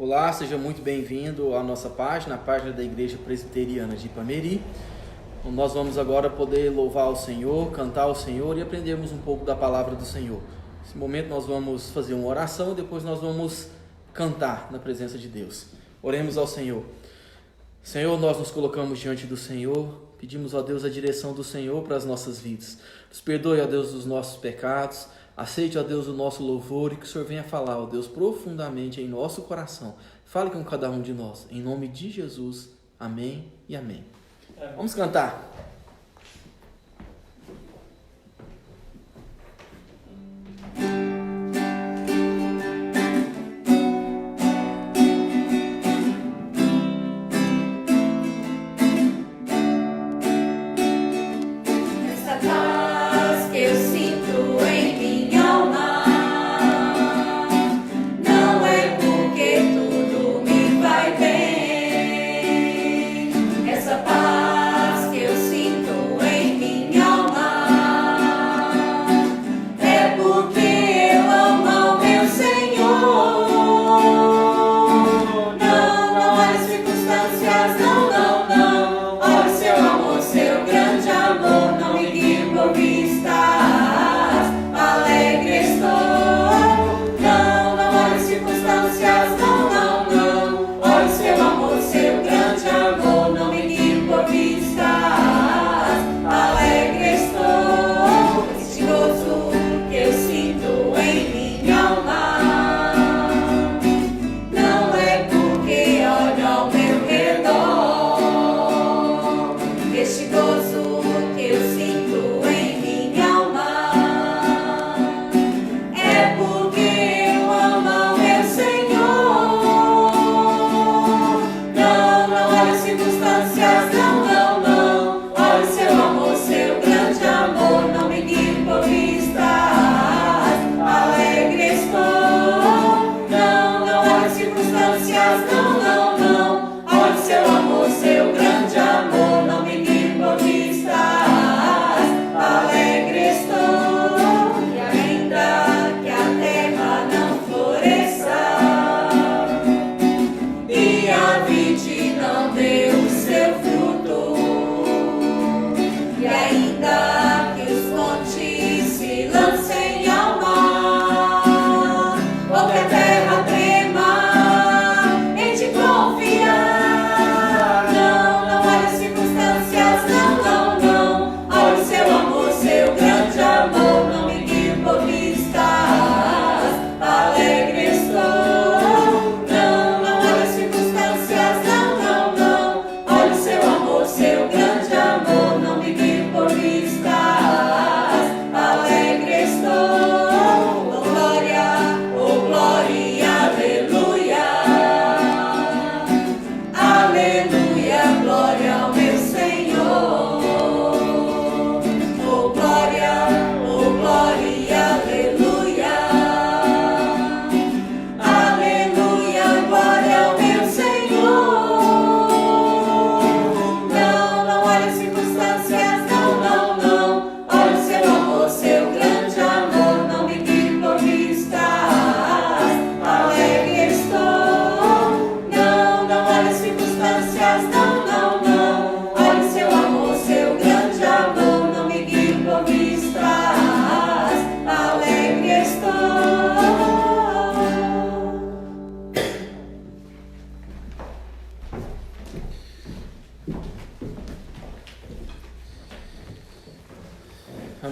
Olá, seja muito bem-vindo à nossa página, a página da Igreja Presbiteriana de Ipameri. Nós vamos agora poder louvar ao Senhor, cantar ao Senhor e aprendermos um pouco da palavra do Senhor. Nesse momento nós vamos fazer uma oração e depois nós vamos cantar na presença de Deus. Oremos ao Senhor. Senhor, nós nos colocamos diante do Senhor, pedimos a Deus a direção do Senhor para as nossas vidas. Nos perdoe, ó Deus, dos nossos pecados. Aceite, ó Deus, o nosso louvor e que o Senhor venha falar, ó Deus, profundamente em nosso coração. Fale com cada um de nós. Em nome de Jesus. Amém e amém. Vamos cantar.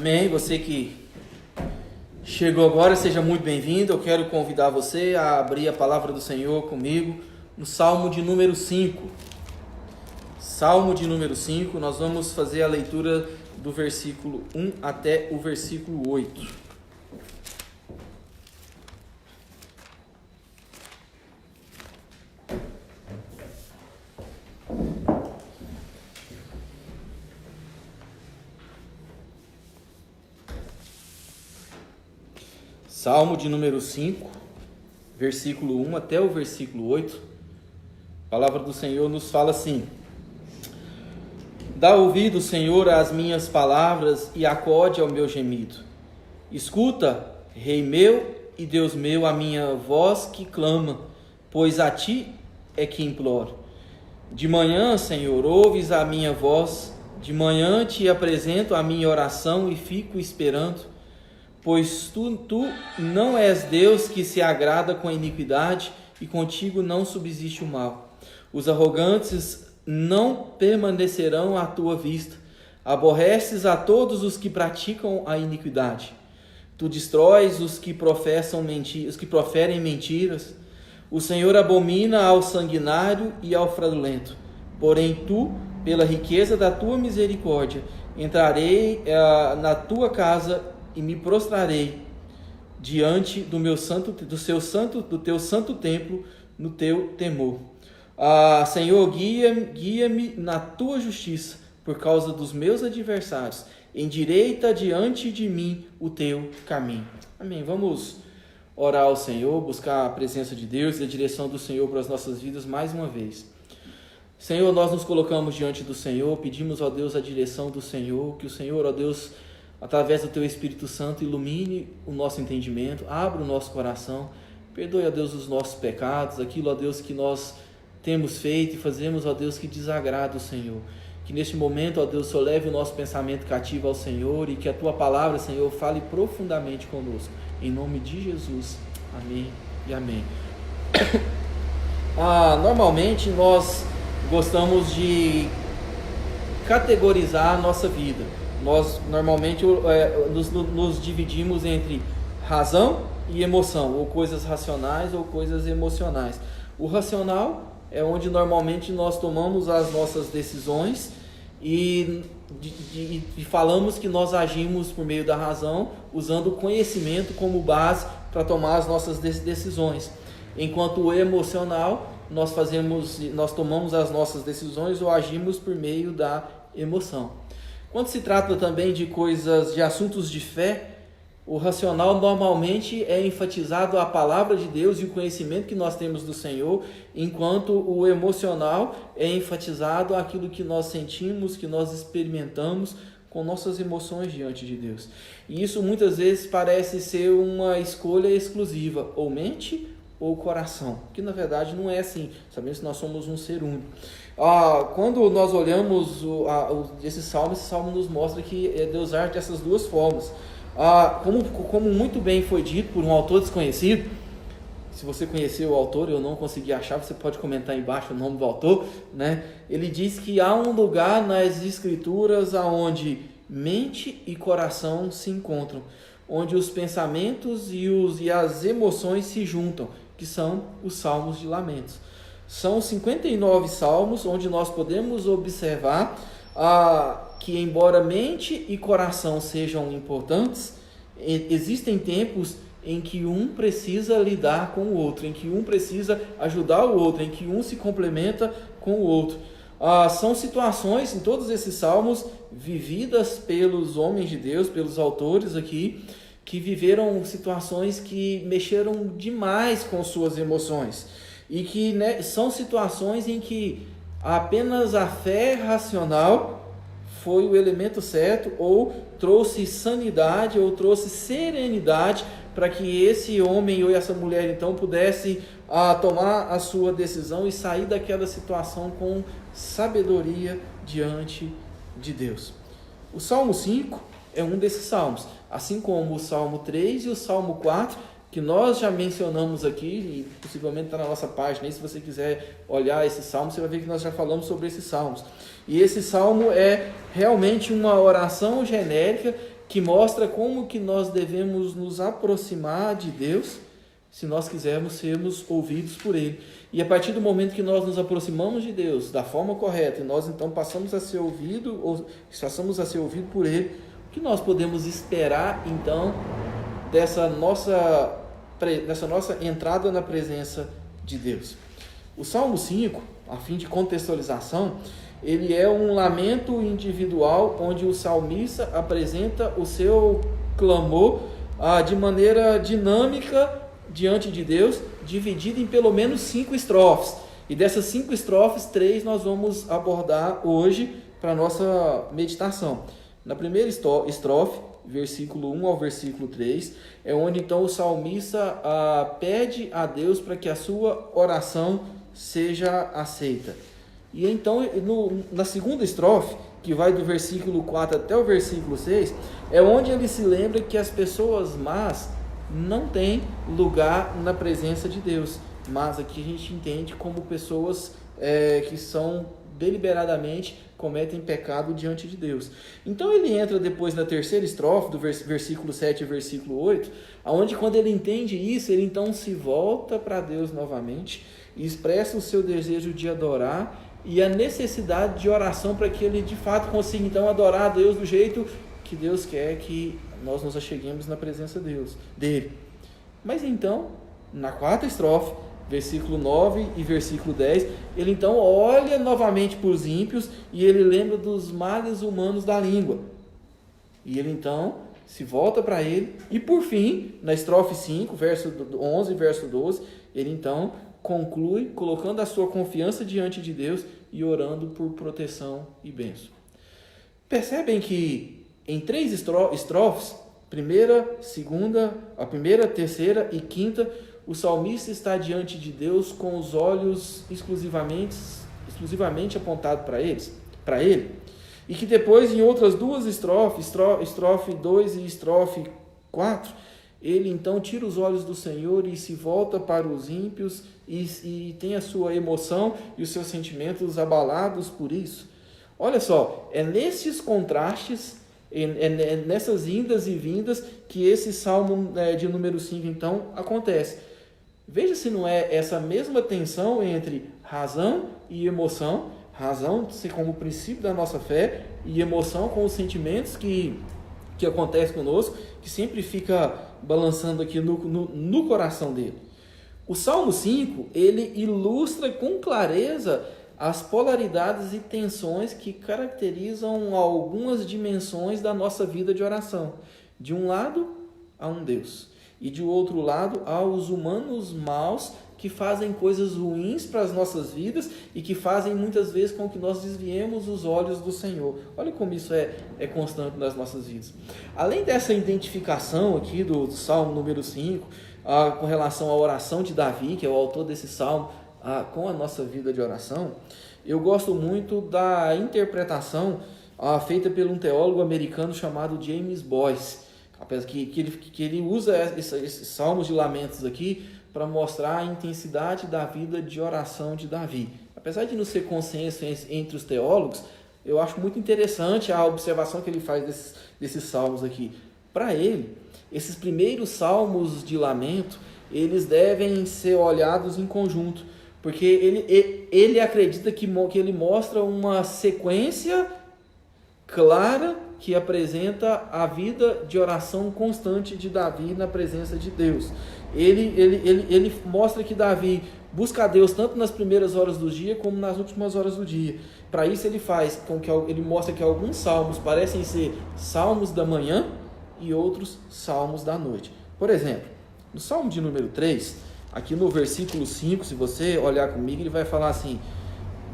Amém. Você que chegou agora, seja muito bem-vindo. Eu quero convidar você a abrir a palavra do Senhor comigo no Salmo de número 5. Salmo de número 5, nós vamos fazer a leitura do versículo 1 até o versículo 8. Salmo de número 5, versículo 1 até o versículo 8, a palavra do Senhor nos fala assim: Dá ouvido, Senhor, às minhas palavras e acode ao meu gemido. Escuta, Rei meu e Deus meu, a minha voz que clama. pois a ti é que imploro. De manhã, Senhor, ouves a minha voz, de manhã te apresento a minha oração e fico esperando, pois tu não és Deus que se agrada com a iniquidade, e contigo não subsiste o mal. Os arrogantes não permanecerão à tua vista. Aborreces a todos os que praticam a iniquidade. Tu destróis os que proferem mentiras. O Senhor abomina ao sanguinário e ao fraudulento. Porém tu, pela riqueza da tua misericórdia, entrarei na tua casa e me prostrarei diante do teu santo templo, no teu temor. Senhor, guia-me na tua justiça, por causa dos meus adversários. Endireita diante de mim o teu caminho. Amém. Vamos orar ao Senhor, buscar a presença de Deus e a direção do Senhor para as nossas vidas mais uma vez. Senhor, nós nos colocamos diante do Senhor, pedimos, ó Deus, a direção do Senhor, que o Senhor, ó Deus, através do teu Espírito Santo, ilumine o nosso entendimento, abra o nosso coração, perdoe, ó Deus, os nossos pecados, aquilo, ó Deus, que nós temos feito e fazemos, ó Deus, que desagrada o Senhor. Que neste momento, ó Deus, só leve o nosso pensamento cativo ao Senhor e que a tua palavra, Senhor, fale profundamente conosco. Em nome de Jesus. Amém e amém. Normalmente nós gostamos de categorizar a nossa vida. Nós normalmente nos dividimos entre razão e emoção, ou coisas racionais ou coisas emocionais. O racional é onde normalmente nós tomamos as nossas decisões e falamos que nós agimos por meio da razão, usando o conhecimento como base para tomar as nossas decisões. Enquanto o emocional, nós tomamos as nossas decisões ou agimos por meio da emoção. Quando se trata também de assuntos de fé, o racional normalmente é enfatizado a palavra de Deus e o conhecimento que nós temos do Senhor, enquanto o emocional é enfatizado aquilo que nós sentimos, que nós experimentamos com nossas emoções diante de Deus. E isso muitas vezes parece ser uma escolha exclusiva, ou mente ou coração, que na verdade não é assim. Sabemos que nós somos um ser único. Quando nós olhamos esse salmo nos mostra que Deus age dessas duas formas. Como muito bem foi dito por um autor desconhecido, se você conheceu o autor, eu não consegui achar, você pode comentar aí embaixo o nome do autor, né? Ele diz que há um lugar nas escrituras onde mente e coração se encontram, onde os pensamentos e as emoções se juntam, que são os salmos de lamentos. São 59 salmos onde nós podemos observar que embora mente e coração sejam importantes, existem tempos em que um precisa lidar com o outro, em que um precisa ajudar o outro, em que um se complementa com o outro. São situações em todos esses salmos vividas pelos homens de Deus, pelos autores aqui, que viveram situações que mexeram demais com suas emoções e que são situações em que apenas a fé racional foi o elemento certo, ou trouxe sanidade, ou trouxe serenidade para que esse homem ou essa mulher então pudesse tomar a sua decisão e sair daquela situação com sabedoria diante de Deus. O Salmo 5 é um desses salmos, assim como o Salmo 3 e o Salmo 4, que nós já mencionamos aqui, e possivelmente está na nossa página aí, se você quiser olhar esse salmo, você vai ver que nós já falamos sobre esses salmos. E esse salmo é realmente uma oração genérica que mostra como que nós devemos nos aproximar de Deus, se nós quisermos sermos ouvidos por Ele. E a partir do momento que nós nos aproximamos de Deus da forma correta, e nós então passamos a ser ouvidos por Ele, o que nós podemos esperar então dessa nossa entrada na presença de Deus? O Salmo 5, a fim de contextualização, ele é um lamento individual onde o salmista apresenta o seu clamor de maneira dinâmica diante de Deus, dividido em pelo menos 5 estrofes. E dessas 5 estrofes, 3 nós vamos abordar hoje para a nossa meditação. Na primeira estrofe, versículo 1 ao versículo 3, é onde então o salmista pede a Deus para que a sua oração seja aceita. E então, na segunda estrofe, que vai do versículo 4 até o versículo 6, é onde ele se lembra que as pessoas más não têm lugar na presença de Deus, mas aqui a gente entende como pessoas que são deliberadamente cometem pecado diante de Deus. Então ele entra depois na terceira estrofe, do versículo 7 e versículo 8, onde quando ele entende isso, ele então se volta para Deus novamente e expressa o seu desejo de adorar e a necessidade de oração para que ele de fato consiga então adorar a Deus do jeito que Deus quer que nós nos acheguemos na presença dele. Mas então, na quarta estrofe, versículo 9 e versículo 10, ele então olha novamente para os ímpios e ele lembra dos males humanos da língua. E ele então se volta para ele e por fim, na estrofe 5, verso 11 e verso 12, ele então conclui colocando a sua confiança diante de Deus e orando por proteção e bênção. Percebem que em 3 estrofes, primeira, segunda, a primeira, terceira e quinta, o salmista está diante de Deus com os olhos exclusivamente apontados para ele, e que depois em outras 2 estrofes, estrofe 2 e estrofe 4, ele então tira os olhos do Senhor e se volta para os ímpios e tem a sua emoção e os seus sentimentos abalados por isso. Olha só, é nesses contrastes, nessas indas e vindas que esse salmo de número 5 então acontece. Veja se não é essa mesma tensão entre razão e emoção, razão ser como princípio da nossa fé e emoção com os sentimentos que acontecem conosco, que sempre fica balançando aqui no coração dele. O Salmo 5, ele ilustra com clareza as polaridades e tensões que caracterizam algumas dimensões da nossa vida de oração. De um lado, há um Deus. E de outro lado, há os humanos maus que fazem coisas ruins para as nossas vidas e que fazem muitas vezes com que nós desviemos os olhos do Senhor. Olha como isso é constante nas nossas vidas. Além dessa identificação aqui do Salmo número 5, com relação à oração de Davi, que é o autor desse Salmo, com a nossa vida de oração, eu gosto muito da interpretação feita por um teólogo americano chamado James Boyce. Apesar que ele usa esses salmos de lamentos aqui para mostrar a intensidade da vida de oração de Davi. Apesar de não ser consenso entre os teólogos, eu acho muito interessante a observação que ele faz desses salmos aqui. Para ele, esses primeiros salmos de lamento, eles devem ser olhados em conjunto, porque ele acredita que ele mostra uma sequência clara que apresenta a vida de oração constante de Davi na presença de Deus. Ele mostra que Davi busca a Deus tanto nas primeiras horas do dia como nas últimas horas do dia. Para isso ele mostra que alguns salmos parecem ser salmos da manhã e outros salmos da noite. Por exemplo, no Salmo de número 3, aqui no versículo 5, se você olhar comigo, ele vai falar assim: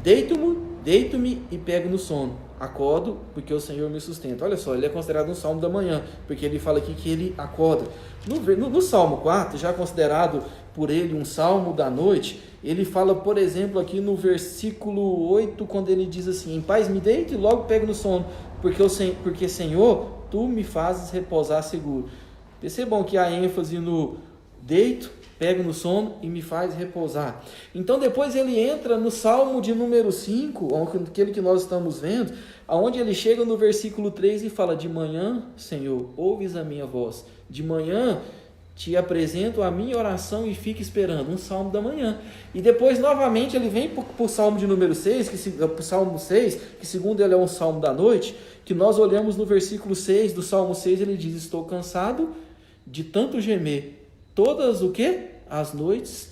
deito-me e pego no sono, acordo porque o Senhor me sustenta. Olha só, ele é considerado um salmo da manhã, porque ele fala aqui que ele acorda. No Salmo 4, já considerado por ele um salmo da noite, ele fala, por exemplo, aqui no versículo 8, quando ele diz assim: em paz me deito e logo pego no sono, porque Senhor, tu me fazes repousar seguro. Percebam que há ênfase no deito, pego no sono e me faz repousar. Então depois ele entra no Salmo de número 5, aquele que nós estamos vendo, onde ele chega no versículo 3 e fala: de manhã, Senhor, ouves a minha voz. De manhã te apresento a minha oração e fica esperando. Um salmo da manhã. E depois novamente ele vem para o Salmo de número 6, para o Salmo 6, que segundo ele é um salmo da noite, que nós olhamos no versículo 6 do Salmo 6, ele diz: estou cansado de tanto gemer. Todas o quê? As noites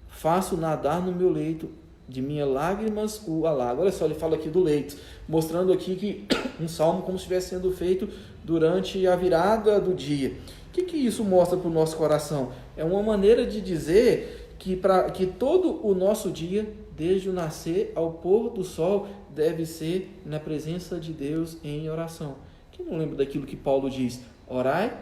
faço nadar no meu leito, de minhas lágrimas o alago. Olha só, ele fala aqui do leito, mostrando aqui que um salmo como se estivesse sendo feito durante a virada do dia. O que isso mostra para o nosso coração? É uma maneira de dizer que todo o nosso dia, desde o nascer ao pôr do sol, deve ser na presença de Deus em oração. Quem não lembra daquilo que Paulo diz? Orai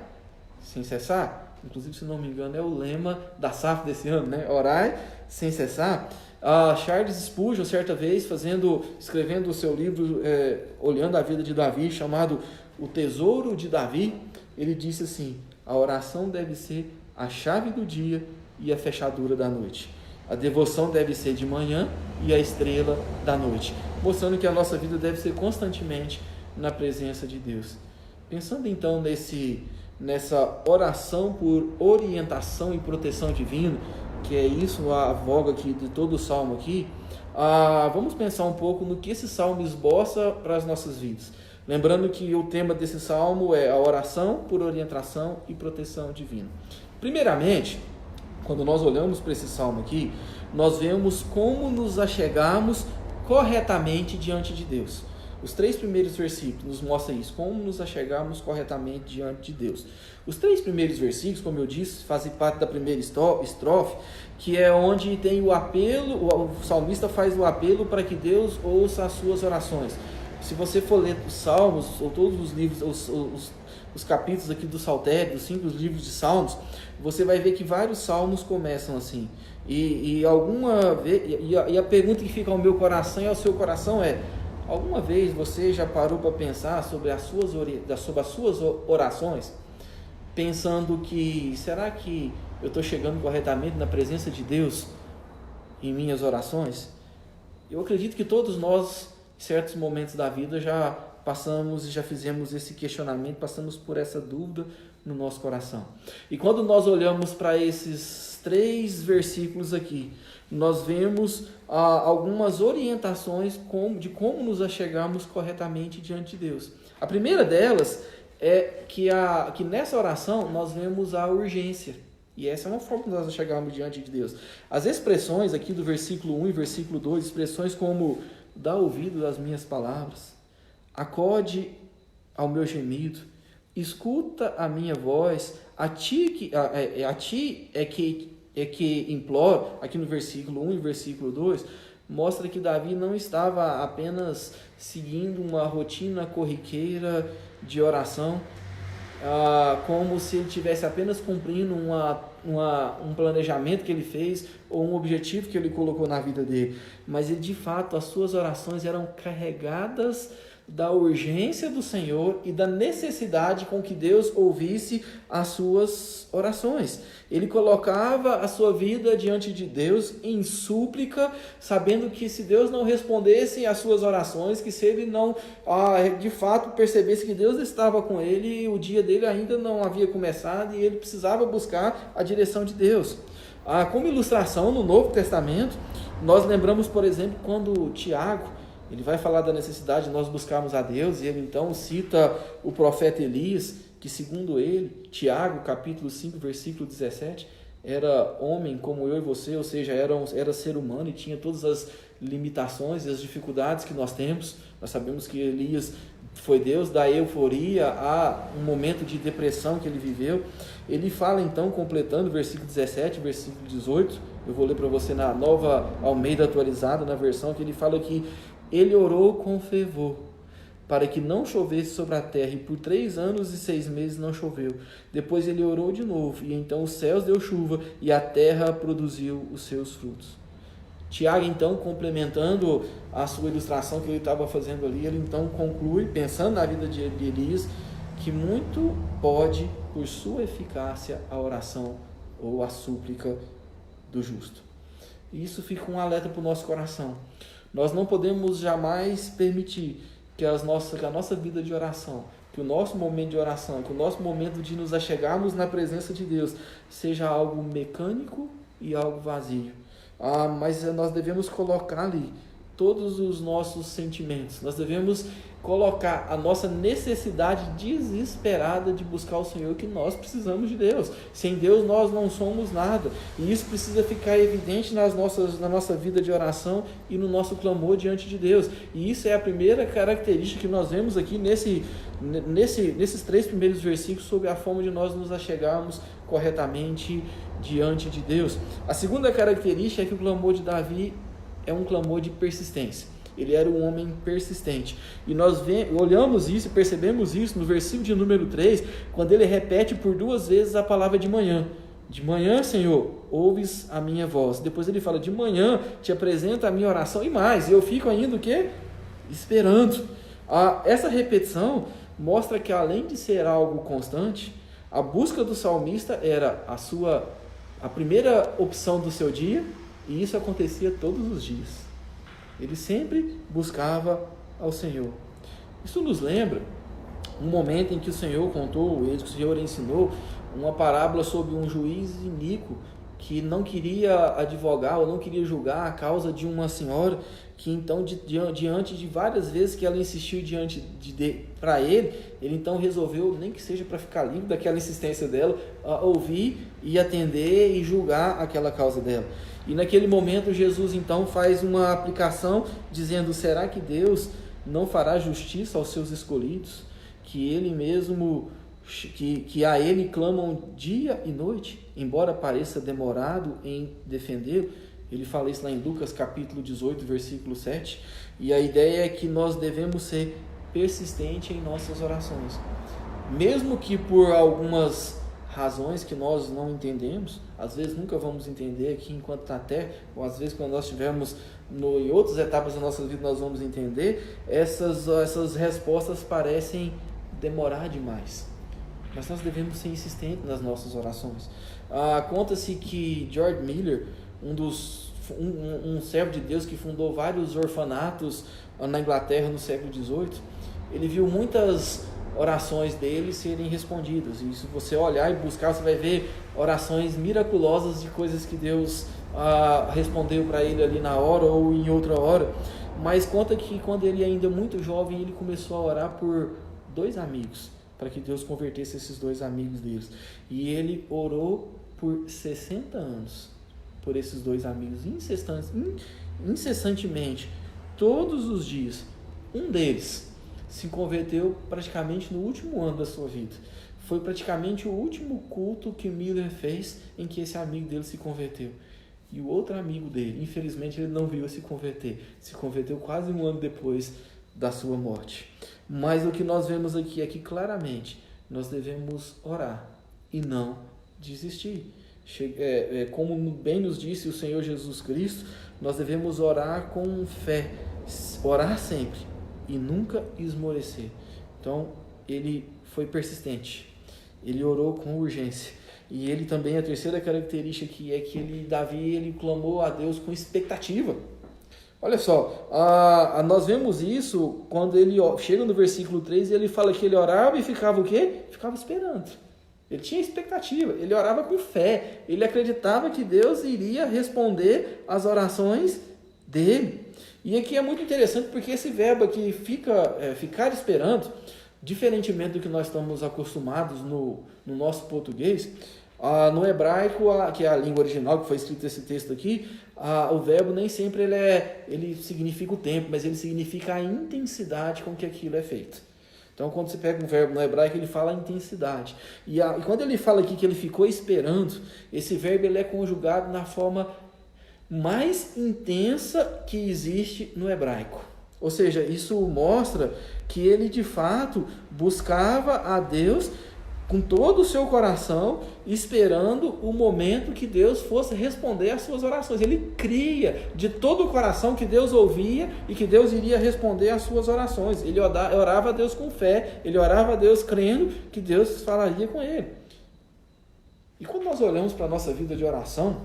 sem cessar. Inclusive, se não me engano, é o lema da SAF desse ano, né? Orai sem cessar. Charles Spurgeon, certa vez, escrevendo o seu livro, olhando a vida de Davi, chamado O Tesouro de Davi, ele disse assim: a oração deve ser a chave do dia e a fechadura da noite. A devoção deve ser de manhã e a estrela da noite. Mostrando que a nossa vida deve ser constantemente na presença de Deus. Pensando então nessa oração por orientação e proteção divina, que é isso a voga aqui de todo o salmo aqui, vamos pensar um pouco no que esse salmo esboça para as nossas vidas. Lembrando que o tema desse salmo é a oração por orientação e proteção divina. Primeiramente, quando nós olhamos para esse salmo aqui, nós vemos como nos achegarmos corretamente diante de Deus. Os 3 primeiros versículos nos mostram isso, como nos achegarmos corretamente diante de Deus. Os 3 primeiros versículos, como eu disse, fazem parte da primeira estrofe, que é onde tem o apelo, o salmista faz o apelo para que Deus ouça as suas orações. Se você for ler os salmos, ou todos os livros, os capítulos aqui do Saltério, dos 5 livros de salmos, você vai ver que vários salmos começam assim. E a pergunta que fica ao meu coração e ao seu coração é: alguma vez você já parou para pensar sobre as suas orações? Pensando que, será que eu estou chegando corretamente na presença de Deus em minhas orações? Eu acredito que todos nós, em certos momentos da vida, já passamos e já fizemos esse questionamento, passamos por essa dúvida no nosso coração. E quando nós olhamos para esses 3 versículos aqui, nós vemos algumas orientações de como nos achegarmos corretamente diante de Deus. A primeira delas é que nessa oração nós vemos a urgência. E essa é uma forma de nós chegarmos diante de Deus. As expressões aqui do versículo 1 e versículo 2, expressões como: dá ouvido às minhas palavras, acode ao meu gemido, escuta a minha voz, a ti é que imploro. Aqui no versículo 1 e versículo 2, mostra que Davi não estava apenas seguindo uma rotina corriqueira de oração, como se ele estivesse apenas cumprindo um planejamento que ele fez ou um objetivo que ele colocou na vida dele, mas ele, de fato, as suas orações eram carregadas da urgência do Senhor e da necessidade com que Deus ouvisse as suas orações. Ele colocava a sua vida diante de Deus em súplica, sabendo que se Deus não respondesse às suas orações, que se ele não de fato percebesse que Deus estava com ele, o dia dele ainda não havia começado e ele precisava buscar a direção de Deus. Como ilustração, no Novo Testamento, nós lembramos, por exemplo, quando Tiago ele vai falar da necessidade de nós buscarmos a Deus, e ele então cita o profeta Elias, que segundo ele, Tiago, capítulo 5, versículo 17, era homem como eu e você, ou seja, era ser humano e tinha todas as limitações e as dificuldades que nós temos. Nós sabemos que Elias foi Deus, da euforia a um momento de depressão que ele viveu. Ele fala então, completando o versículo 17, versículo 18, eu vou ler para você na Nova Almeida atualizada, na versão que ele fala que ele orou com fervor para que não chovesse sobre a terra, e por 3 anos e 6 meses não choveu. Depois ele orou de novo, e então os céus deu chuva, e a terra produziu os seus frutos. Tiago, então, complementando a sua ilustração que ele estava fazendo ali, ele então conclui, pensando na vida de Elias, que muito pode, por sua eficácia, a oração ou a súplica do justo. E isso fica um alerta para o nosso coração. Nós não podemos jamais permitir que a nossa vida de oração, que o nosso momento de oração, que o nosso momento de nos achegarmos na presença de Deus seja algo mecânico e algo vazio. Mas nós devemos colocar ali todos os nossos sentimentos. Nós devemos colocar a nossa necessidade desesperada de buscar o Senhor, que nós precisamos de Deus. Sem Deus nós não somos nada. E isso precisa ficar evidente na nossa vida de oração e no nosso clamor diante de Deus. E isso é a primeira característica que nós vemos aqui nesses 3 primeiros versículos sobre a forma de nós nos achegarmos corretamente diante de Deus. A segunda característica é que o clamor de Davi é um clamor de persistência. ele era um homem persistente. E nós olhamos isso e percebemos isso no versículo de número 3, quando ele repete por 2 vezes a palavra de manhã. De manhã, Senhor, ouves a minha voz. Depois ele fala, de manhã te apresento a minha oração e mais. E eu fico ainda o quê? Esperando. Essa repetição mostra que além de ser algo constante, a busca do salmista era a primeira opção do seu dia, e isso acontecia todos os dias. Ele sempre buscava ao Senhor. Isso nos lembra um momento em que o Senhor contou, que o Senhor ensinou uma parábola sobre um juiz iníquo que não queria advogar ou não queria julgar a causa de uma senhora que então, diante de várias vezes que ela insistiu para ele então resolveu, nem que seja para ficar livre daquela insistência dela, ouvir e atender e julgar aquela causa dela. E naquele momento Jesus então faz uma aplicação dizendo, será que Deus não fará justiça aos seus escolhidos, que ele mesmo... Que a ele clamam dia e noite, embora pareça demorado em defendê-lo? Ele fala isso lá em Lucas capítulo 18, versículo 7, e a ideia é que nós devemos ser persistentes em nossas orações, mesmo que por algumas razões que nós não entendemos, às vezes nunca vamos entender aqui enquanto está na terra, ou às vezes quando nós estivermos em outras etapas da nossa vida nós vamos entender, essas respostas parecem demorar demais. Mas nós devemos ser insistentes nas nossas orações. Conta-se que George Miller, um servo de Deus que fundou vários orfanatos na Inglaterra no século XVIII, ele viu muitas orações dele serem respondidas. E se você olhar e buscar, você vai ver orações miraculosas de coisas que Deus respondeu para ele ali na hora ou em outra hora. Mas conta que quando ele ainda muito jovem, ele começou a orar por 2 amigos, para que Deus convertesse esses 2 amigos deles. E ele orou por 60 anos por esses 2 amigos, incessantemente, todos os dias. Um deles se converteu praticamente no último ano da sua vida. Foi praticamente o último culto que Miller fez em que esse amigo dele se converteu. E o outro amigo dele, infelizmente, ele não viu se converteu quase um ano depois da sua morte. Mas o que nós vemos aqui é que claramente nós devemos orar e não desistir. Como bem nos disse o Senhor Jesus Cristo, nós devemos orar com fé, orar sempre e nunca esmorecer. Então ele foi persistente, ele orou com urgência. E ele também, a terceira característica que é que Davi ele clamou a Deus com expectativa. Olha só, nós vemos isso quando ele chega no versículo 3 e ele fala que ele orava e ficava o quê? Ficava esperando. Ele tinha expectativa, ele orava com fé, ele acreditava que Deus iria responder às orações dele. E aqui é muito interessante porque esse verbo aqui, ficar esperando, diferentemente do que nós estamos acostumados no nosso português, no hebraico, que é a língua original que foi escrito esse texto aqui, o verbo nem sempre ele significa o tempo, mas ele significa a intensidade com que aquilo é feito. Então, quando você pega um verbo no hebraico, ele fala a intensidade. E quando ele fala aqui que ele ficou esperando, esse verbo ele é conjugado na forma mais intensa que existe no hebraico. Ou seja, isso mostra que ele de fato buscava a Deus com todo o seu coração, esperando o momento que Deus fosse responder às suas orações. Ele cria de todo o coração que Deus ouvia e que Deus iria responder às suas orações. Ele orava a Deus com fé, ele orava a Deus crendo que Deus falaria com ele. E quando nós olhamos para a nossa vida de oração,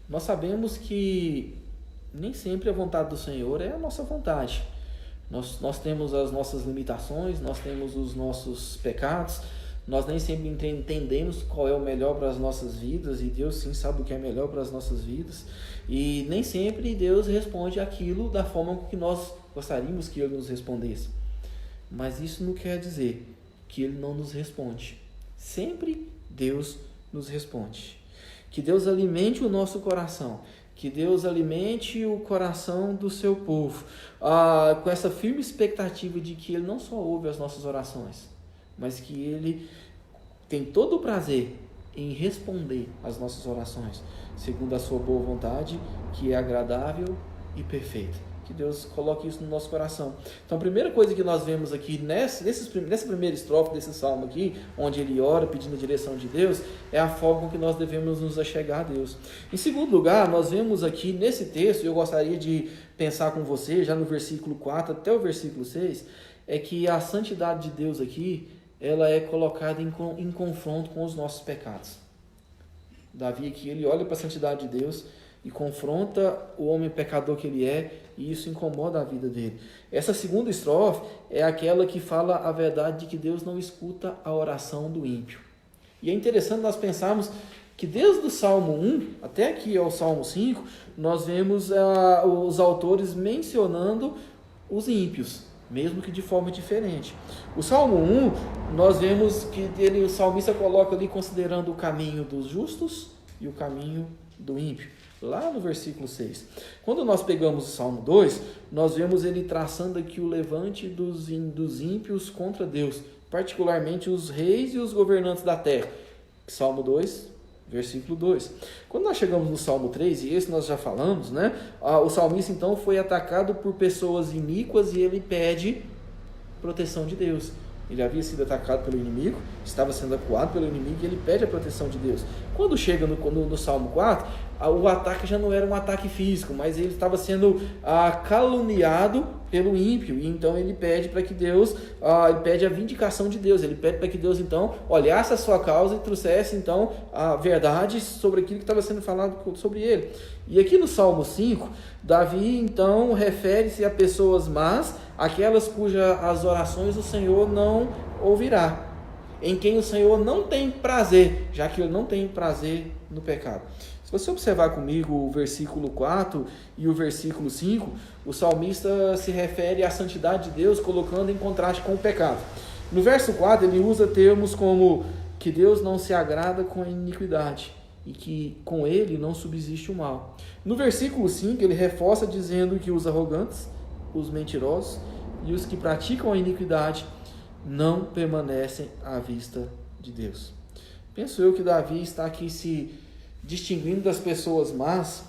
nós sabemos que nem sempre a vontade do Senhor é a nossa vontade. Nós temos as nossas limitações, nós temos os nossos pecados, nós nem sempre entendemos qual é o melhor para as nossas vidas, e Deus sim sabe o que é melhor para as nossas vidas, e nem sempre Deus responde aquilo da forma que nós gostaríamos que Ele nos respondesse. Mas isso não quer dizer que Ele não nos responde. Sempre Deus nos responde. Que Deus alimente o nosso coração, que Deus alimente o coração do seu povo, com essa firme expectativa de que Ele não só ouve as nossas orações, mas que Ele tem todo o prazer em responder às nossas orações, segundo a sua boa vontade, que é agradável e perfeita. Que Deus coloque isso no nosso coração. Então, a primeira coisa que nós vemos aqui nessa primeira estrofe desse salmo aqui, onde ele ora pedindo a direção de Deus, é a forma com que nós devemos nos achegar a Deus. Em segundo lugar, nós vemos aqui nesse texto, e eu gostaria de pensar com você, já no versículo 4 até o versículo 6, é que a santidade de Deus aqui, ela é colocada em confronto com os nossos pecados. Davi aqui, ele olha para a santidade de Deus e confronta o homem pecador que ele é, e isso incomoda a vida dele. Essa segunda estrofe é aquela que fala a verdade de que Deus não escuta a oração do ímpio. E é interessante nós pensarmos que desde o Salmo 1 até aqui ao Salmo 5, nós vemos os autores mencionando os ímpios, mesmo que de forma diferente. O Salmo 1, nós vemos que o salmista coloca ali considerando o caminho dos justos e o caminho do ímpio, lá no versículo 6. Quando nós pegamos o Salmo 2, nós vemos ele traçando aqui o levante dos ímpios contra Deus, particularmente os reis e os governantes da terra. Salmo 2, versículo 2. Quando nós chegamos no Salmo 3, e esse nós já falamos, né? O salmista então foi atacado por pessoas iníquas e ele pede proteção de Deus. Ele havia sido atacado pelo inimigo, estava sendo acuado pelo inimigo e ele pede a proteção de Deus. Quando chega no Salmo 4, o ataque já não era um ataque físico, mas ele estava sendo caluniado pelo ímpio, e então ele pede para que Deus, ele pede a vindicação de Deus, ele pede para que Deus então olhasse a sua causa e trouxesse então a verdade sobre aquilo que estava sendo falado sobre ele. E aqui no Salmo 5, Davi então refere-se a pessoas más, aquelas cujas orações o Senhor não ouvirá, em quem o Senhor não tem prazer, já que ele não tem prazer no pecado. Se você observar comigo o versículo 4 e o versículo 5, o salmista se refere à santidade de Deus, colocando em contraste com o pecado. No verso 4, ele usa termos como que Deus não se agrada com a iniquidade e que com ele não subsiste o mal. No versículo 5, ele reforça dizendo que os arrogantes, os mentirosos e os que praticam a iniquidade não permanecem à vista de Deus. Penso eu que Davi está aqui se distinguindo das pessoas más,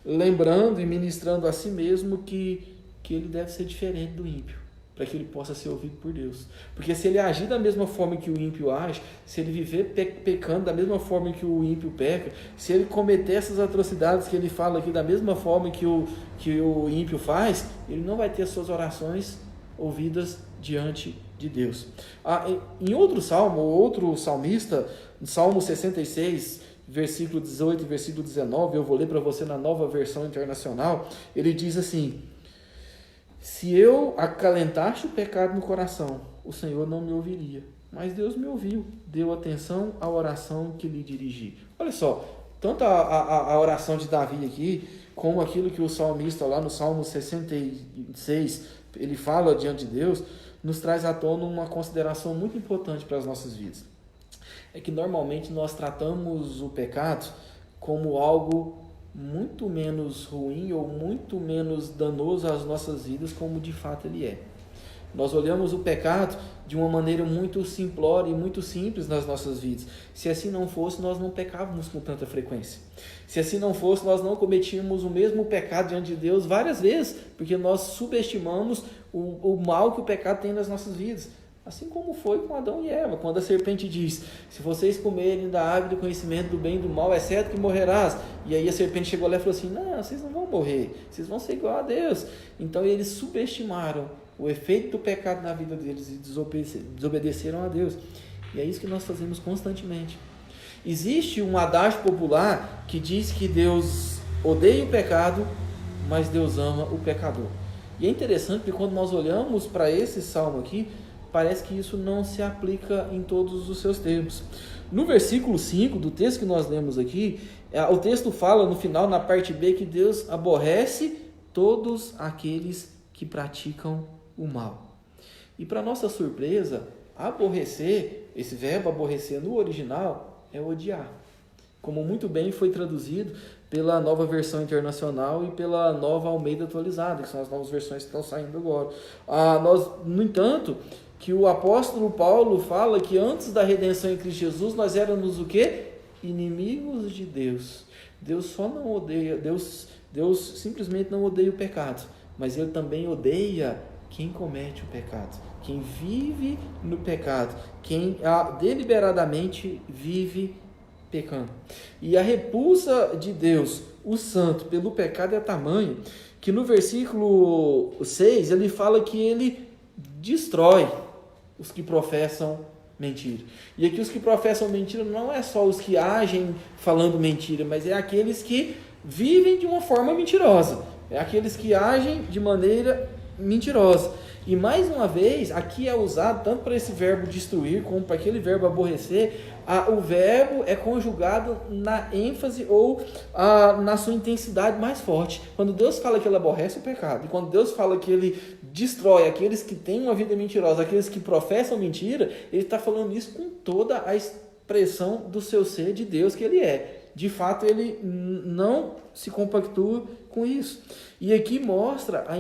lembrando e ministrando a si mesmo que ele deve ser diferente do ímpio, para que ele possa ser ouvido por Deus. Porque se ele agir da mesma forma que o ímpio age, se ele viver pecando da mesma forma que o ímpio peca, se ele cometer essas atrocidades que ele fala aqui da mesma forma que o ímpio faz, ele não vai ter suas orações ouvidas diante de Deus. Em outro salmo, outro salmista, no Salmo 66, versículo 18 e versículo 19, eu vou ler para você na Nova Versão Internacional, ele diz assim: se eu acalentasse o pecado no coração, o Senhor não me ouviria, mas Deus me ouviu, deu atenção à oração que lhe dirigi. Olha só, tanto a oração de Davi aqui, como aquilo que o salmista lá no Salmo 66, ele fala diante de Deus, nos traz à tona uma consideração muito importante para as nossas vidas. É que normalmente nós tratamos o pecado como algo muito menos ruim ou muito menos danoso às nossas vidas, como de fato ele é. Nós olhamos o pecado de uma maneira muito simplória e muito simples nas nossas vidas. Se assim não fosse, nós não pecávamos com tanta frequência. Se assim não fosse, nós não cometíamos o mesmo pecado diante de Deus várias vezes, porque nós subestimamos o mal que o pecado tem nas nossas vidas. Assim como foi com Adão e Eva, quando a serpente diz: se vocês comerem da árvore do conhecimento do bem e do mal, é certo que morrerás. E aí a serpente chegou lá e falou assim: não, vocês não vão morrer, vocês vão ser igual a Deus. Então eles subestimaram o efeito do pecado na vida deles e desobedeceram a Deus. E é isso que nós fazemos constantemente. Existe um adágio popular que diz que Deus odeia o pecado, mas Deus ama o pecador. E é interessante porque quando nós olhamos para esse salmo aqui, parece que isso não se aplica em todos os seus termos. No versículo 5 do texto que nós lemos aqui, o texto fala no final, na parte B, que Deus aborrece todos aqueles que praticam o mal. E para nossa surpresa, aborrecer, esse verbo aborrecer no original é odiar, como muito bem foi traduzido pela Nova Versão Internacional e pela Nova Almeida Atualizada, que são as novas versões que estão saindo agora. No entanto, que o apóstolo Paulo fala que antes da redenção em Cristo Jesus, nós éramos o quê? Inimigos de Deus. Deus só não odeia, Deus simplesmente não odeia o pecado, mas ele também odeia quem comete o pecado, quem vive no pecado, quem deliberadamente vive pecando. E a repulsa de Deus, o santo, pelo pecado é tamanho que no versículo 6 ele fala que ele destrói os que professam mentira. E aqui os que professam mentira não é só os que agem falando mentira, mas é aqueles que vivem de uma forma mentirosa. É aqueles que agem de maneira mentirosa. E mais uma vez, aqui é usado tanto para esse verbo destruir como para aquele verbo aborrecer, o verbo é conjugado na ênfase ou na sua intensidade mais forte. Quando Deus fala que ele aborrece o pecado, e quando Deus fala que ele destrói aqueles que têm uma vida mentirosa, aqueles que professam mentira, ele está falando isso com toda a expressão do seu ser de Deus que ele é. De fato, ele não se compactua com isso. E aqui mostra a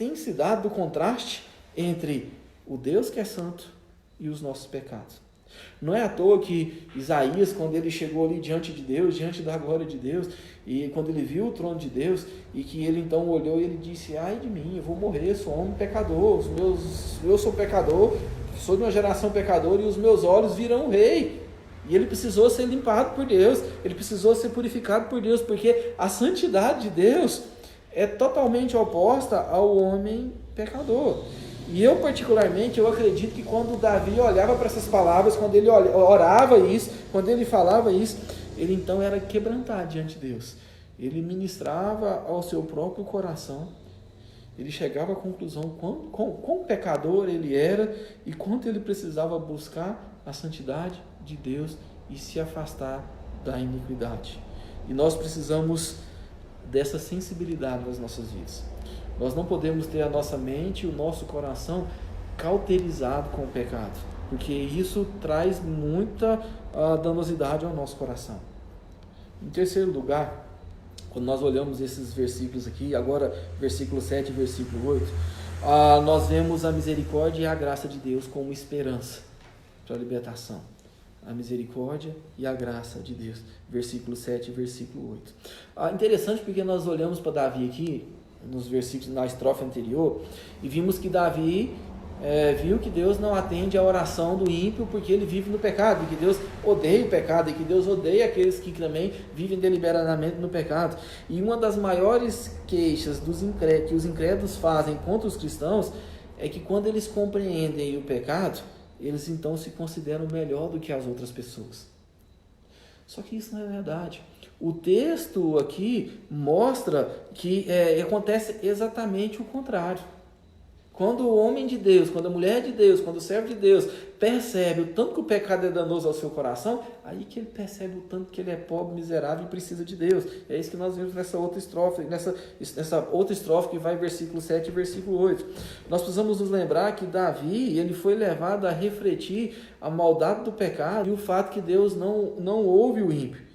intensidade do contraste entre o Deus que é santo e os nossos pecados. Não é à toa que Isaías, quando ele chegou ali diante de Deus, diante da glória de Deus, e quando ele viu o trono de Deus, e que ele então olhou e ele disse: ai de mim, eu vou morrer, sou homem pecador, eu sou pecador, sou de uma geração pecadora, e os meus olhos virão o rei. E ele precisou ser limpado por Deus, ele precisou ser purificado por Deus, porque a santidade de Deus é totalmente oposta ao homem pecador. E eu particularmente, eu acredito que quando Davi olhava para essas palavras, quando ele orava isso, quando ele falava isso, ele então era quebrantado diante de Deus. Ele ministrava ao seu próprio coração, ele chegava à conclusão quão pecador ele era e quanto ele precisava buscar a santidade de Deus e se afastar da iniquidade. E nós precisamos dessa sensibilidade nas nossas vidas. Nós não podemos ter a nossa mente e o nosso coração cauterizado com o pecado, porque isso traz muita danosidade ao nosso coração. Em terceiro lugar, quando nós olhamos esses versículos aqui, agora versículo 7 e versículo 8, nós vemos a misericórdia e a graça de Deus como esperança para a libertação. A misericórdia e a graça de Deus. Versículo 7 e versículo 8. Interessante porque nós olhamos para Davi aqui, nos versículos, na estrofe anterior, e vimos que Davi viu que Deus não atende a oração do ímpio porque ele vive no pecado, e que Deus odeia o pecado, e que Deus odeia aqueles que também vivem deliberadamente no pecado. E uma das maiores queixas que os incrédulos fazem contra os cristãos é que quando eles compreendem o pecado, eles então se consideram melhor do que as outras pessoas. Só que isso não é verdade. O texto aqui mostra que acontece exatamente o contrário. Quando o homem de Deus, quando a mulher de Deus, quando o servo de Deus percebe o tanto que o pecado é danoso ao seu coração, aí que ele percebe o tanto que ele é pobre, miserável e precisa de Deus. É isso que nós vemos nessa outra estrofe, nessa outra estrofe que vai versículo 7 e versículo 8. Nós precisamos nos lembrar que Davi, ele foi levado a refletir a maldade do pecado e o fato que Deus não ouve o ímpio.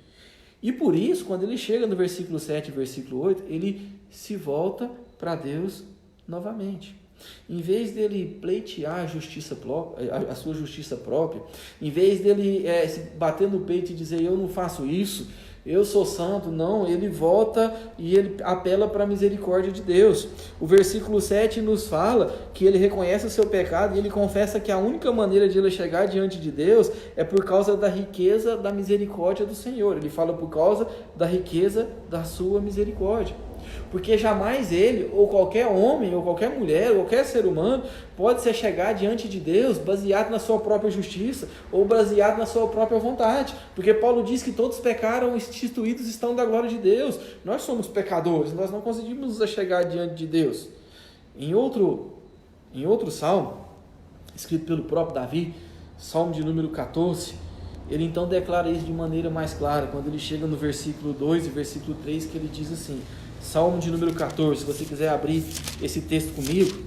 E por isso, quando ele chega no versículo 7 e versículo 8, ele se volta para Deus novamente. Em vez dele pleitear a sua justiça própria, em vez dele se bater no peito e dizer: eu não faço isso, eu sou santo, não, ele volta e ele apela para a misericórdia de Deus. O versículo 7 nos fala que ele reconhece o seu pecado e ele confessa que a única maneira de ele chegar diante de Deus é por causa da riqueza da misericórdia do Senhor. Ele fala por causa da riqueza da sua misericórdia. Porque jamais ele, ou qualquer homem, ou qualquer mulher, ou qualquer ser humano, pode se chegar diante de Deus baseado na sua própria justiça, ou baseado na sua própria vontade. Porque Paulo diz que todos pecaram, instituídos estão da glória de Deus. Nós somos pecadores, nós não conseguimos nos chegar diante de Deus. Em outro salmo, escrito pelo próprio Davi, salmo de número 14, ele então declara isso de maneira mais clara, quando ele chega no versículo 2 e versículo 3, que ele diz assim, Salmo de número 14, se você quiser abrir esse texto comigo,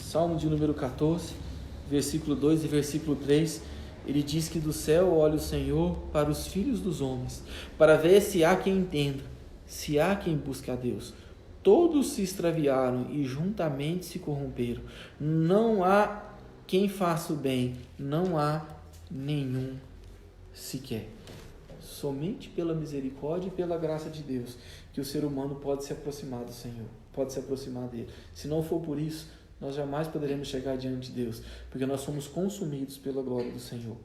Salmo de número 14, versículo 2 e versículo 3, ele diz que do céu olha o Senhor para os filhos dos homens, para ver se há quem entenda, se há quem busque a Deus. Todos se extraviaram e juntamente se corromperam. Não há quem faça o bem, não há nenhum sequer. Somente pela misericórdia e pela graça de Deus que o ser humano pode se aproximar do Senhor. pode se aproximar dele. Se não for por isso, nós jamais poderemos chegar diante de Deus, porque nós somos consumidos pela glória do Senhor.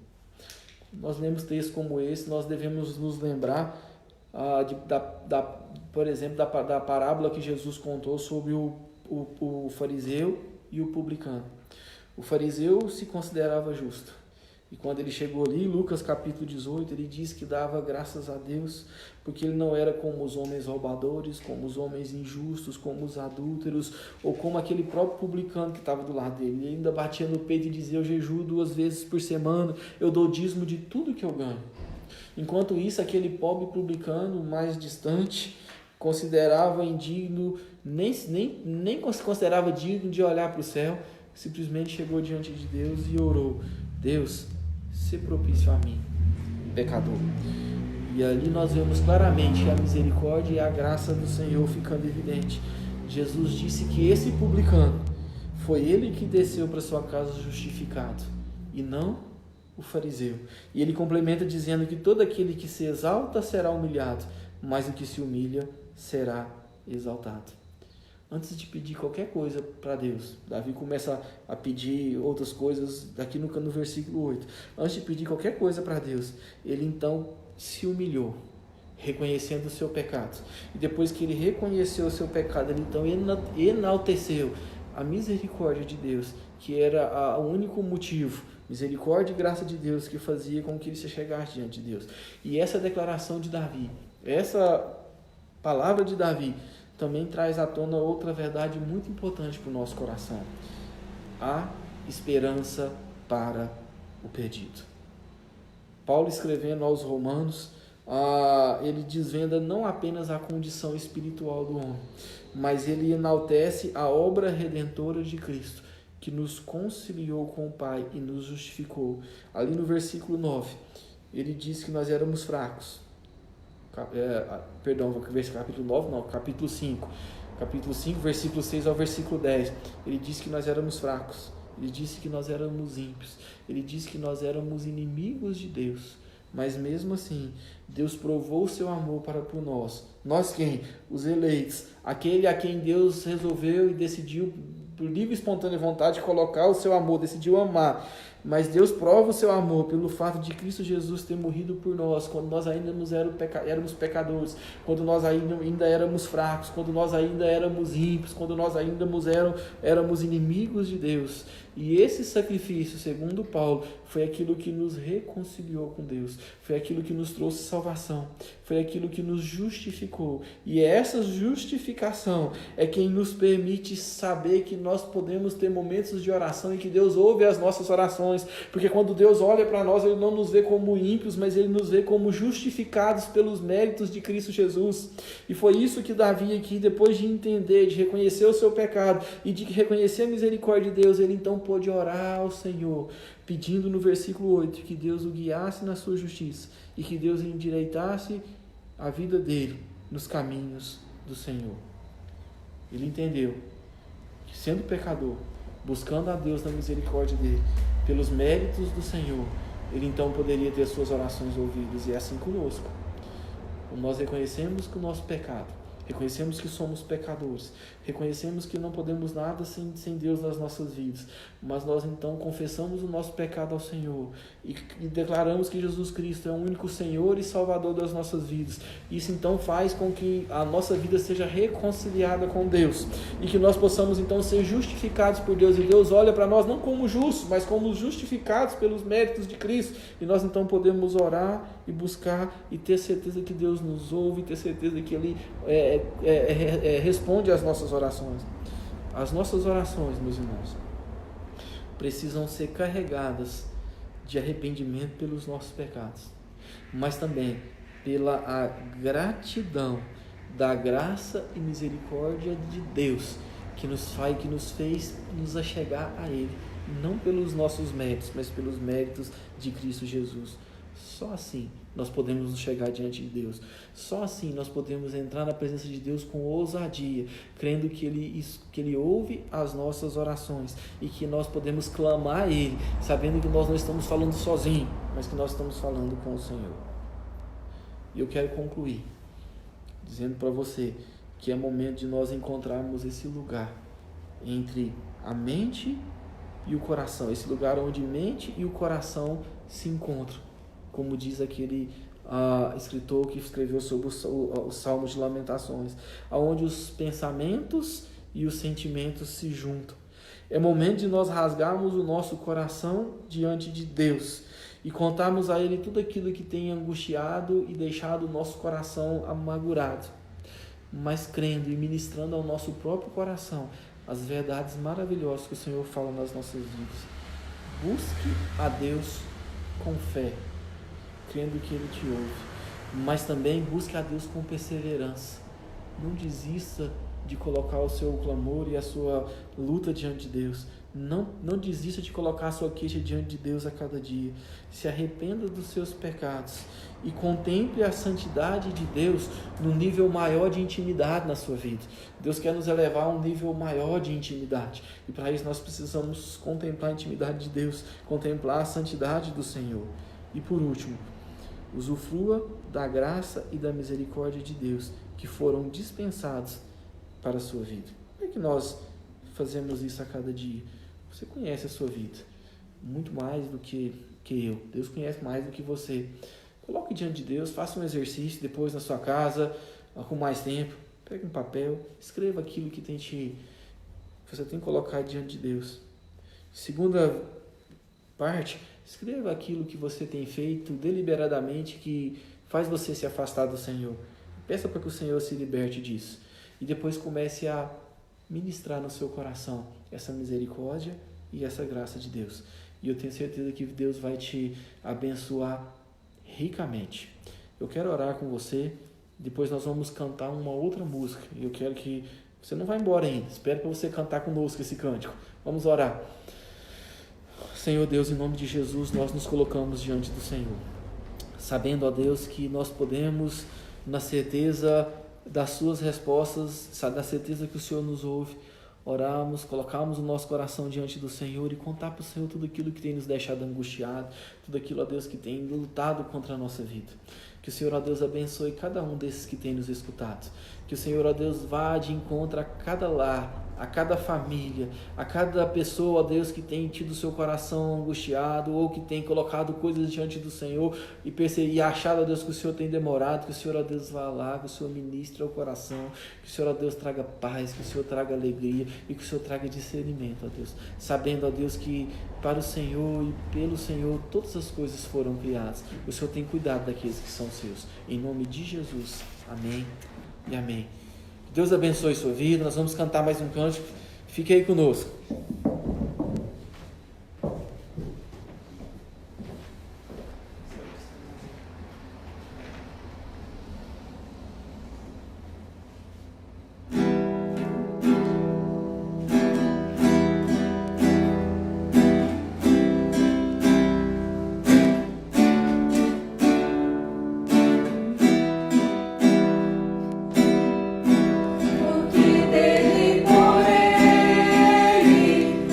Nós lemos textos como esse, nós devemos nos lembrar, por exemplo, da parábola que Jesus contou sobre o fariseu e o publicano. O fariseu se considerava justo. E quando ele chegou ali, Lucas capítulo 18, ele diz que dava graças a Deus, porque ele não era como os homens roubadores, como os homens injustos, como os adúlteros, ou como aquele próprio publicano que estava do lado dele. Ele ainda batia no peito e dizia: eu jejuo 2 vezes por semana, eu dou dízimo de tudo que eu ganho. Enquanto isso, aquele pobre publicano mais distante considerava indigno, nem considerava digno de olhar para o céu, simplesmente chegou diante de Deus e orou: Deus, se propício a mim, pecador. E ali nós vemos claramente a misericórdia e a graça do Senhor ficando evidente. Jesus disse que esse publicano foi ele que desceu para sua casa justificado, e não o fariseu. E ele complementa dizendo que todo aquele que se exalta será humilhado, mas o que se humilha será exaltado. Antes de pedir qualquer coisa para Deus, Davi começa a pedir outras coisas aqui no versículo 8. Antes de pedir qualquer coisa para Deus, ele então se humilhou, reconhecendo o seu pecado. E depois que ele reconheceu o seu pecado, ele então enalteceu a misericórdia de Deus, que era o único motivo, misericórdia e graça de Deus, que fazia com que ele se chegasse diante de Deus. E essa declaração de Davi, essa palavra de Davi, também traz à tona outra verdade muito importante para o nosso coração: a esperança para o perdido. Paulo, escrevendo aos Romanos, ele desvenda não apenas a condição espiritual do homem, mas ele enaltece a obra redentora de Cristo, que nos conciliou com o Pai e nos justificou. Ali no versículo 9, ele diz que nós éramos fracos. Capítulo 9, não, capítulo 5. Capítulo 5, versículo 6 ao versículo 10. Ele diz que nós éramos fracos. Ele disse que nós éramos ímpios. Ele disse que nós éramos inimigos de Deus. Mas mesmo assim, Deus provou o seu amor para por nós. Nós quem? Os eleitos. Aquele a quem Deus resolveu e decidiu, por livre e espontânea vontade, colocar o seu amor, decidiu amar. Mas Deus prova o seu amor pelo fato de Cristo Jesus ter morrido por nós, quando nós ainda éramos pecadores, quando nós ainda éramos fracos, quando nós ainda éramos ímpios, quando nós ainda éramos inimigos de Deus. E esse sacrifício, segundo Paulo, foi aquilo que nos reconciliou com Deus, foi aquilo que nos trouxe salvação, foi aquilo que nos justificou. E essa justificação é quem nos permite saber que nós podemos ter momentos de oração e que Deus ouve as nossas orações, porque quando Deus olha para nós, Ele não nos vê como ímpios, mas Ele nos vê como justificados pelos méritos de Cristo Jesus. E foi isso que Davi aqui, depois de entender, de reconhecer o seu pecado e de reconhecer a misericórdia de Deus, ele então pôde orar ao Senhor, pedindo no versículo 8 que Deus o guiasse na sua justiça e que Deus endireitasse a vida dele nos caminhos do Senhor. Ele entendeu que, sendo pecador, buscando a Deus na misericórdia dele, pelos méritos do Senhor, ele então poderia ter suas orações ouvidas. E é assim conosco. Nós reconhecemos que o nosso pecado, reconhecemos que somos pecadores, reconhecemos que não podemos nada sem Deus nas nossas vidas, mas nós então confessamos o nosso pecado ao Senhor e declaramos que Jesus Cristo é o único Senhor e Salvador das nossas vidas. Isso então faz com que a nossa vida seja reconciliada com Deus e que nós possamos então ser justificados por Deus, e Deus olha para nós não como justos, mas como justificados pelos méritos de Cristo, e nós então podemos orar e buscar e ter certeza que Deus nos ouve, ter certeza que Ele responde às nossas orações. As nossas orações, meus irmãos, precisam ser carregadas de arrependimento pelos nossos pecados, mas também pela a gratidão da graça e misericórdia de Deus, que nos fez nos achegar a Ele, não pelos nossos méritos, mas pelos méritos de Cristo Jesus. Só assim nós podemos nos chegar diante de Deus. Só assim nós podemos entrar na presença de Deus com ousadia, crendo que Ele ouve as nossas orações e que nós podemos clamar a Ele, sabendo que nós não estamos falando sozinhos, mas que nós estamos falando com o Senhor. E eu quero concluir dizendo para você que é momento de nós encontrarmos esse lugar entre a mente e o coração, esse lugar onde mente e o coração se encontram, como diz aquele escritor que escreveu sobre o Salmo de Lamentações, aonde os pensamentos e os sentimentos se juntam. É momento de nós rasgarmos o nosso coração diante de Deus e contarmos a Ele tudo aquilo que tem angustiado e deixado o nosso coração amargurado, mas crendo e ministrando ao nosso próprio coração as verdades maravilhosas que o Senhor fala nas nossas vidas. Busque a Deus com fé, crendo que Ele te ouve, mas também busque a Deus com perseverança. Não desista de colocar o seu clamor e a sua luta diante de Deus. Não desista de colocar a sua queixa diante de Deus a cada dia. Se arrependa dos seus pecados e contemple a santidade de Deus num nível maior de intimidade na sua vida. Deus quer nos elevar a um nível maior de intimidade, e para isso nós precisamos contemplar a intimidade de Deus, contemplar a santidade do Senhor. E por último, usufrua da graça e da misericórdia de Deus que foram dispensados para a sua vida. Como é que nós fazemos isso a cada dia? Você conhece a sua vida muito mais do que eu. Deus conhece mais do que você. Coloque diante de Deus, faça um exercício depois na sua casa, com mais tempo. Pegue um papel, escreva aquilo que você tem que colocar diante de Deus. Segunda parte, escreva aquilo que você tem feito deliberadamente que faz você se afastar do Senhor. Peça para que o Senhor se liberte disso. E depois comece a ministrar no seu coração essa misericórdia e essa graça de Deus. E eu tenho certeza que Deus vai te abençoar ricamente. Eu quero orar com você. Depois nós vamos cantar uma outra música. E eu quero que você não vá embora ainda. Espero para você cantar conosco esse cântico. Vamos orar. Senhor Deus, em nome de Jesus, nós nos colocamos diante do Senhor, sabendo, ó Deus, que nós podemos, na certeza das suas respostas, da certeza que o Senhor nos ouve, orarmos, colocarmos o nosso coração diante do Senhor e contar para o Senhor tudo aquilo que tem nos deixado angustiado, tudo aquilo, ó Deus, que tem lutado contra a nossa vida. Que o Senhor, ó Deus, abençoe cada um desses que tem nos escutado. Que o Senhor, ó Deus, vá de encontro a cada lar, a cada família, a cada pessoa, ó Deus, que tem tido seu coração angustiado ou que tem colocado coisas diante do Senhor e achado, ó Deus, que o Senhor tem demorado. Que o Senhor, ó Deus, vá lá, que o Senhor ministre ao coração, que o Senhor, ó Deus, traga paz, que o Senhor traga alegria e que o Senhor traga discernimento, ó Deus, sabendo, ó Deus, que para o Senhor e pelo Senhor todas as coisas foram criadas. O Senhor tem cuidado daqueles que são seus. Em nome de Jesus. Amém e amém. Deus abençoe sua vida. Nós vamos cantar mais um cântico. Fique aí conosco. Dele por ele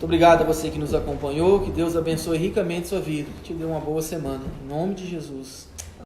Muito obrigado a você que nos acompanhou, que Deus abençoe ricamente sua vida, que te dê uma boa semana, em nome de Jesus.